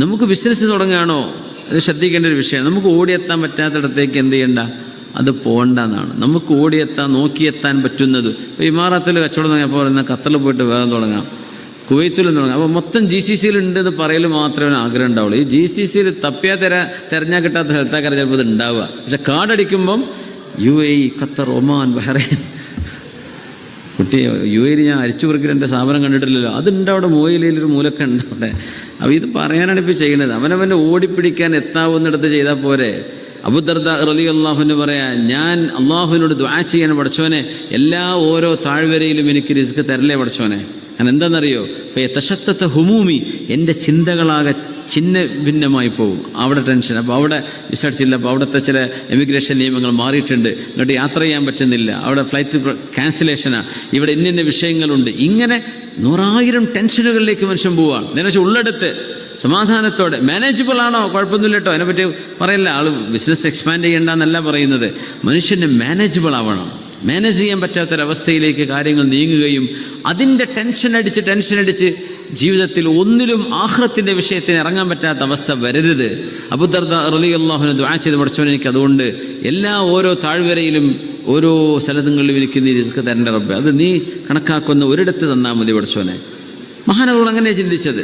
നമുക്ക് ബിസിനസ് തുടങ്ങുകയാണോ, അത് ശ്രദ്ധിക്കേണ്ട ഒരു വിഷയമാണ്. നമുക്ക് ഓടിയെത്താൻ പറ്റാത്തിടത്തേക്ക് എന്ത് ചെയ്യണ്ട, അത് പോകണ്ടെന്നാണ്. നമുക്ക് ഓടിയെത്താൻ നോക്കിയെത്താൻ പറ്റുന്നത്. ഇപ്പോൾ ഇമാറാത്തിൽ കച്ചവടം തുടങ്ങിയപ്പോൾ പറയുന്ന ഖത്തറിൽ പോയിട്ട് വേഗം തുടങ്ങാം, കുവൈത്തിൽ തുടങ്ങാം. അപ്പോൾ മൊത്തം GCCയിൽ ഉണ്ട് എന്ന് പറയൽ മാത്രമേ ആഗ്രഹം ഉണ്ടാവുള്ളൂ. ഈ GCCയിൽ തപ്പിയാൽ തിരഞ്ഞാൽ കിട്ടാത്ത ഹെൽത്താക്കാരെ ചിലപ്പോൾ ഇത് ഉണ്ടാവുക. പക്ഷെ കാർഡടിക്കുമ്പം UAE, ഖത്തർ, ഒമാൻ, ബഹ്റൈൻ. കുട്ടി UAE ഞാൻ അരിച്ചു പെറുക്കിൽ എൻ്റെ സ്ഥാപനം കണ്ടിട്ടില്ലല്ലോ, അതുണ്ട് അവിടെ. മോയിലൊരു മൂലൊക്കെ ഉണ്ട് അവിടെ. അപ്പോൾ ഇത് പറയാനാണ് ഇപ്പോൾ ചെയ്യുന്നത്. അവനവൻ്റെ ഓടിപ്പിടിക്കാൻ എത്താവുന്നിടത്ത് ചെയ്താൽ പോരെ. അബൂദർദ റളിയല്ലാഹു അൻഹു പറയാ, ഞാൻ അള്ളാഹുവിനോട് ദുആ ചെയ്യാൻ പഠിച്ചോനെ, എല്ലാ ഓരോ താഴ്വരയിലും എനിക്ക് റിസ്ക് തരലേ പഠിച്ചോനെ. ഞാൻ എന്താണെന്നറിയോ, തശത്തത്ത ഹുമൂമി, എൻ്റെ ചിന്തകളാകെ ചിന്ന ഭിന്നമായി പോകും. അവിടെ ടെൻഷൻ, അപ്പോൾ അവിടെ വിസടിച്ചില്ല, അപ്പോൾ അവിടുത്തെ ചില എമിഗ്രേഷൻ നിയമങ്ങൾ മാറിയിട്ടുണ്ട്, ഇങ്ങോട്ട് യാത്ര ചെയ്യാൻ പറ്റുന്നില്ല, അവിടെ ഫ്ലൈറ്റ് ക്യാൻസലേഷനാണ്, ഇവിടെ ഇന്ന വിഷയങ്ങളുണ്ട്. ഇങ്ങനെ 100,000 ടെൻഷനുകളിലേക്ക് മനുഷ്യൻ പോവുകയാണ്. നേരെ ഉള്ളെടുത്ത് സമാധാനത്തോടെ മാനേജബിൾ ആണോ, കുഴപ്പമൊന്നുമില്ല കേട്ടോ, അതിനെപ്പറ്റി പറയില്ല. ആൾ ബിസിനസ് എക്സ്പാൻഡ് ചെയ്യേണ്ടെന്നല്ല പറയുന്നത്. മനുഷ്യന് മാനേജബിൾ ആവണം. മാനേജ് ചെയ്യാൻ പറ്റാത്തൊരവസ്ഥയിലേക്ക് കാര്യങ്ങൾ നീങ്ങുകയും അതിൻ്റെ ടെൻഷൻ അടിച്ച് ജീവിതത്തിൽ ഒന്നിലും ആഖിറത്തിൻ്റെ വിഷയത്തിന് ഇറങ്ങാൻ പറ്റാത്ത അവസ്ഥ വരരുത്. അബൂദർദ റളിയല്ലാഹു അൻഹു ദുആ ചെയ്ത് പഠിച്ചവൻ, എനിക്ക് അതുകൊണ്ട് എല്ലാ ഓരോ താഴ്വരയിലും ഓരോ സ്ഥലങ്ങളിലും എനിക്ക് നീ റിസ്ക് തരേണ്ട റബ്ബേ, അത് നീ കണക്കാക്കുന്ന ഒരിടത്ത് തന്നാൽ മതി പഠിച്ചവനെ. മഹാനവറുകൾ അങ്ങനെ ചിന്തിച്ചത്.